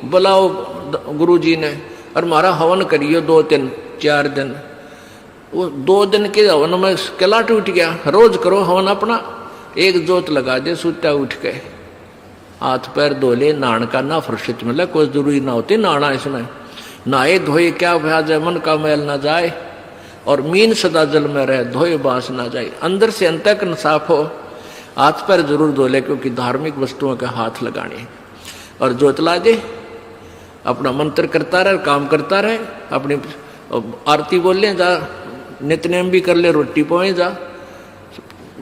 बुलाओ गुरुजी ने और हमारा हवन करियो 2 दिन 4 दिन। वो 2 दिन के हवन में किला टूट गया। रोज करो हवन अपना, एक जोत लगा दे, सुता उठ के हाथ पैर धो ले, नहान का ना फुर्सत मिले, कोई जरूरी ना होती नहाना इसमें। नहाए धोए क्या भ्याज है, मन का मैल ना जाए, और मीन सदा जल में रहे, धोए बांस ना जाए। अंदर से अंतःकरण साफ हो, हाथ पैर जरूर धो ले, क्योंकि धार्मिक वस्तुओं के हाथ लगाने। और जोत ला दे, अपना मंत्र करता रहे, काम करता रहे, अपनी आरती बोल ले, जा नित्यनेम भी कर ले, रोटी पहुँचे जा,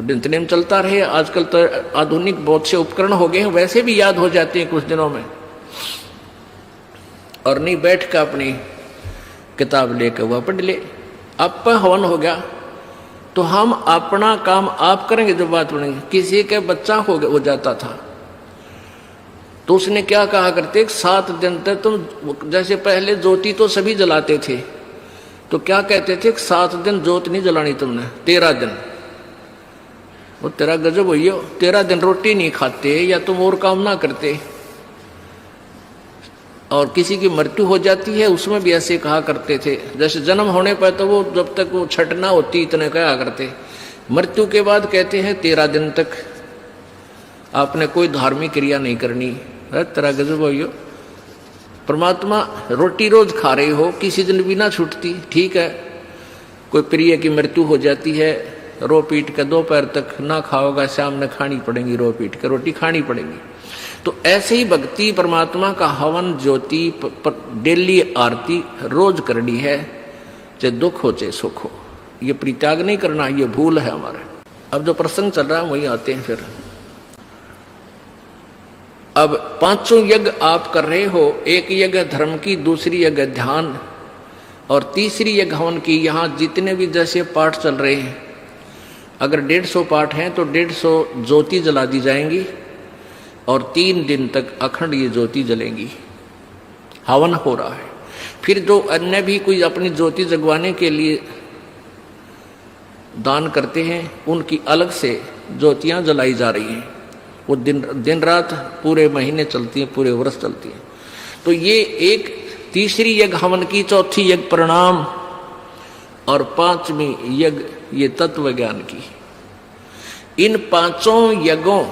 नित्यनेम चलता रहे। आजकल तो आधुनिक बहुत से उपकरण हो गए हैं, वैसे भी याद हो जाते हैं कुछ दिनों में। और नहीं बैठ कर अपनी किताब लेकर वह पढ़ ले। अब पर हवन हो गया तो हम अपना काम आप करेंगे। जब बात बनेगी, किसी के बच्चा हो जाता था तो उसने क्या कहा करते, 7 दिन तक तुम, जैसे पहले ज्योति तो सभी जलाते थे, तो क्या कहते थे, 7 दिन ज्योत नहीं जलानी तुमने, 13 दिन। वो तेरा गजब हुई हो, 13 दिन रोटी नहीं खाते या तुम और काम ना करते। और किसी की मृत्यु हो जाती है उसमें भी ऐसे कहा करते थे। जैसे जन्म होने पर तो वो जब तक वो छठ ना होती इतने कहा करते, मृत्यु के बाद कहते हैं 13 दिन तक आपने कोई धार्मिक क्रिया नहीं करनी। तेरा गजब हो। परमात्मा रोटी रोज खा रहे हो, किसी दिन भी ना छूटती, ठीक है। कोई प्रिय की मृत्यु हो जाती है, रो पीट के दोपहर तक ना खाओगा, शाम में खानी पड़ेगी, रो पीट के रोटी खानी पड़ेगी। तो ऐसे ही भक्ति परमात्मा का हवन ज्योति डेली आरती रोज करनी है, चाहे दुख हो चाहे सुख हो। ये परित्याग नहीं करना, ये भूल है हमारा। अब जो प्रसंग चल रहा है वही आते हैं फिर। अब 5 यज्ञ आप कर रहे हो, एक यज्ञ धर्म की, दूसरी यज्ञ ध्यान, और तीसरी यज्ञ हवन की। यहाँ जितने भी जैसे पाठ चल रहे हैं, अगर 150 पाठ हैं तो 150 ज्योति जला दी जाएंगी, और 3 दिन तक अखंड ये ज्योति जलेंगी। हवन हो रहा है। फिर जो अन्य भी कोई अपनी ज्योति जगवाने के लिए दान करते हैं, उनकी अलग से ज्योतियां जलाई जा रही हैं। वो दिन रात पूरे महीने चलती हैं, पूरे वर्ष चलती हैं। तो ये एक तीसरी यज्ञ हवन की, चौथी यज्ञ प्रणाम, और 5वीं यज्ञ ये तत्व ज्ञान की। इन 5 यज्ञों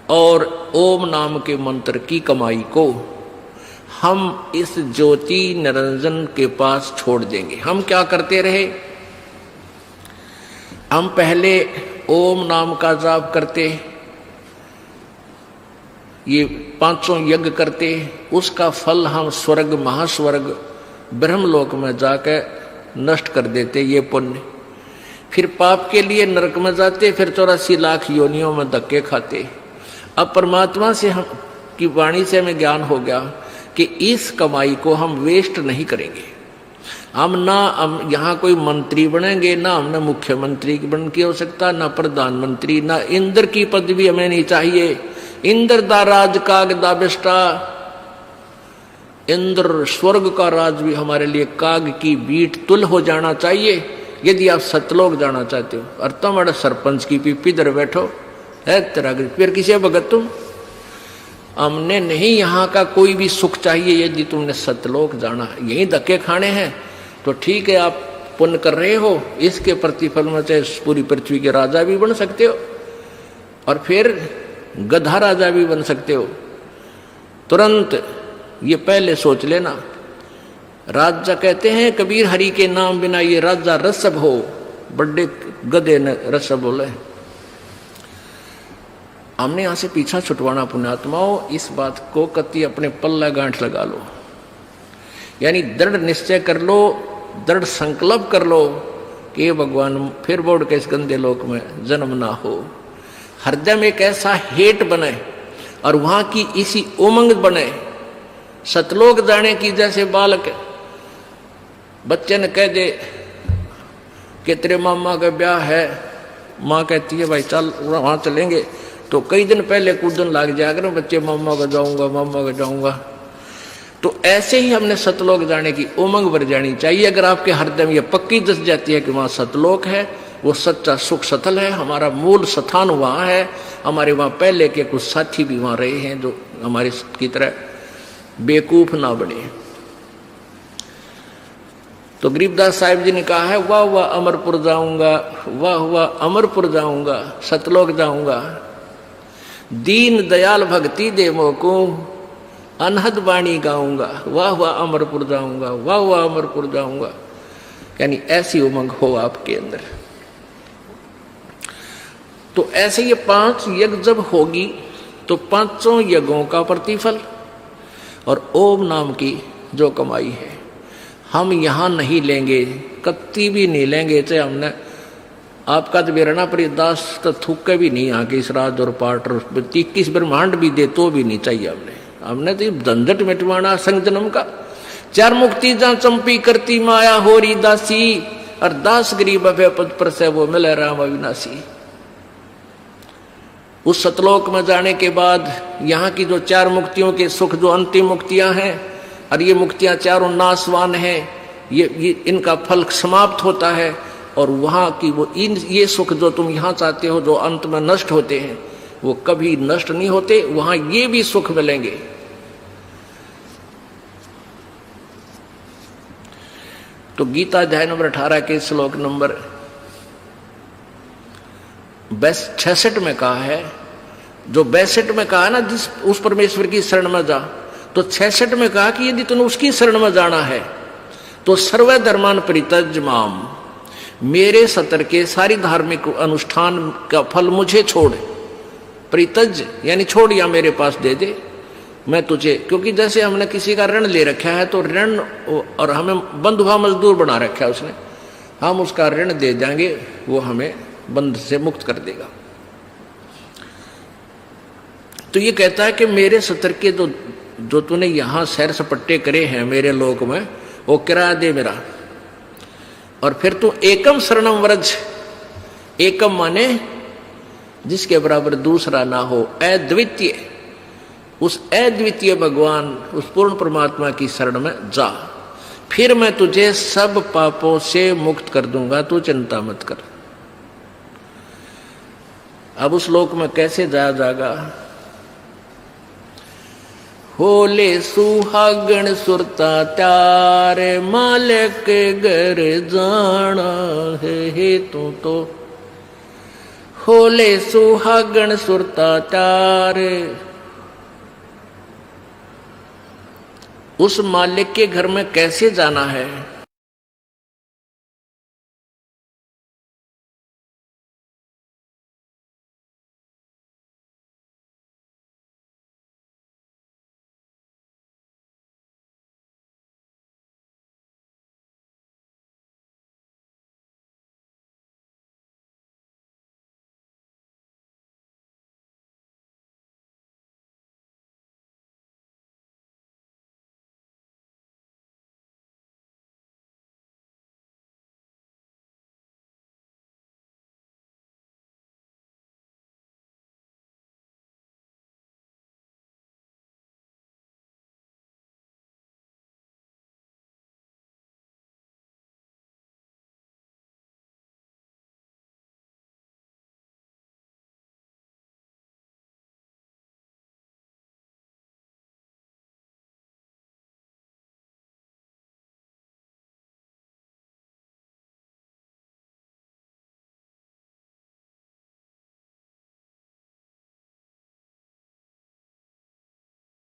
और ओम नाम के मंत्र की कमाई को हम इस ज्योति निरंजन के पास छोड़ देंगे। हम क्या करते रहे, हम पहले ओम नाम का जाप करते, ये 5 यज्ञ करते, उसका फल हम स्वर्ग, महास्वर्ग, ब्रह्मलोक में जाकर नष्ट कर देते, ये पुण्य। फिर पाप के लिए नरक में जाते, फिर 84 लाख योनियों में धक्के खाते। अब परमात्मा से हम की वाणी से हमें ज्ञान हो गया कि इस कमाई को हम वेस्ट नहीं करेंगे। हम यहाँ कोई मंत्री बनेंगे, ना हमने मुख्यमंत्री बन की हो सकता, ना प्रधानमंत्री, ना इंद्र की पदवी हमें नहीं चाहिए। इंद्र दा राज काग दा बिष्टा, इंद्र स्वर्ग का राज भी हमारे लिए काग की बीट तुल हो जाना चाहिए। यदि आप सतलोक जाना चाहते हो, और तुम अरे सरपंच की पीपी इधर बैठो है तेरा, फिर किसे भगत तुम? हमने नहीं यहाँ का कोई भी सुख चाहिए। यदि तुमने सतलोक जाना, यही धक्के खाने हैं, तो ठीक है, आप पुण्य कर रहे हो, इसके प्रतिफल में चाहे पूरी पृथ्वी के राजा भी बन सकते हो, और फिर गधा राजा भी बन सकते हो। तुरंत ये पहले सोच लेना। राजा कहते हैं कबीर, हरि के नाम बिना ये राजा रसब हो। बड़े गधे ने रसब बोले। हमने यहां से पीछा छुटवाना। पुण्यात्माओं, इस बात को कति अपने पल्ला गांठ लगा लो, यानी दृढ़ निश्चय कर लो, दृढ़ संकल्प कर लो कि भगवान फिर बोर्ड के इस गंदे लोक में जन्म ना हो। हृदय में एक ऐसा हेट बने और वहां की इसी उमंग बने, सतलोक जाने की। जैसे बालक बच्चे ने कह दे कि तेरे मामा का ब्याह है, माँ कहती है भाई चल वहां चलेंगे, तो कई दिन पहले कूदन लग जाएगा ना बच्चे, मामा का जाऊंगा, मामा का जाऊंगा। तो ऐसे ही हमने सतलोक जाने की उमंग भर जानी चाहिए। अगर आपके हृदय में ये पक्की दस जाती है कि वहाँ सतलोक है, वो सच्चा सुख सतल है, हमारा मूल स्थान वहाँ है, हमारे वहाँ पहले के कुछ साथी भी वहाँ रहे हैं जो हमारे की तरह, बेवकूफ ना बने। तो गरीबदास साहिब जी ने कहा है, वाह वाह अमरपुर जाऊंगा, वाह वाह अमरपुर जाऊंगा, सतलोक जाऊंगा, दीन दयाल भक्ति दे मोको, अनहद वाणी गाऊंगा, वाह वाह अमरपुर जाऊंगा, वाह वाह अमरपुर जाऊंगा। यानी ऐसी उमंग हो आपके अंदर। तो ऐसे ये 5 यज्ञ जब होगी तो 5 यज्ञों का प्रतिफल और ओम नाम की जो कमाई है हम यहां नहीं लेंगे, कत्ती भी नहीं लेंगे। चाहे हमने आपका तो बेरना परिदास तो थूके भी नहीं आके इस राज और पाट 21 ब्रह्मांड भी दे तो भी नहीं चाहिए हमने तो झंझट मिटवाना संग जन्म का। 4 मुक्ति जहां चंपी करती माया होरी दासी, और दास गरीब अभय पद पर से वो मिले राम अविनाशी। उस सतलोक में जाने के बाद यहाँ की जो 4 मुक्तियों के सुख जो अंतिम मुक्तियां हैं, और ये मुक्तियां चारों नाशवान हैं, ये इनका फल समाप्त होता है। और वहां की वो ये सुख जो तुम यहां चाहते हो जो अंत में नष्ट होते हैं वो कभी नष्ट नहीं होते, वहां ये भी सुख मिलेंगे। तो गीता अध्याय नंबर 18 के श्लोक नंबर 66 में कहा है, जो 62 में कहा ना जिस उस परमेश्वर की शरण में जा, तो 66 में कहा कि यदि तुमने उसकी शरण में जाना है तो सर्व धर्मान परित्यज माम, मेरे सतर के सारी धार्मिक अनुष्ठान का फल मुझे छोड़। परित्यज यानी छोड़ या मेरे पास दे दे, मैं तुझे, क्योंकि जैसे हमने किसी का ऋण ले रखा है तो ऋण और हमें बंधुआ मजदूर बना रखा है उसने, हम उसका ऋण दे जाएंगे, वो हमें बंध से मुक्त कर देगा। तो ये कहता है कि मेरे सतर के जो तूने यहां सैर सपट्टे करे हैं मेरे लोक में, वो किराया दे मेरा। और फिर तू एकम शरणम व्रज, एकम माने जिसके बराबर दूसरा ना हो, अद्वितीय, उस अद्वितीय भगवान उस पूर्ण परमात्मा की शरण में जा, फिर मैं तुझे सब पापों से मुक्त कर दूंगा, तू चिंता मत कर। अब उस लोक में कैसे जाया जाएगा? होले सुहागण सुरता त्यार, मालिक के घर जाना है तू तो। होले सुहागण सुरता त्यार, उस मालिक के घर में कैसे जाना है?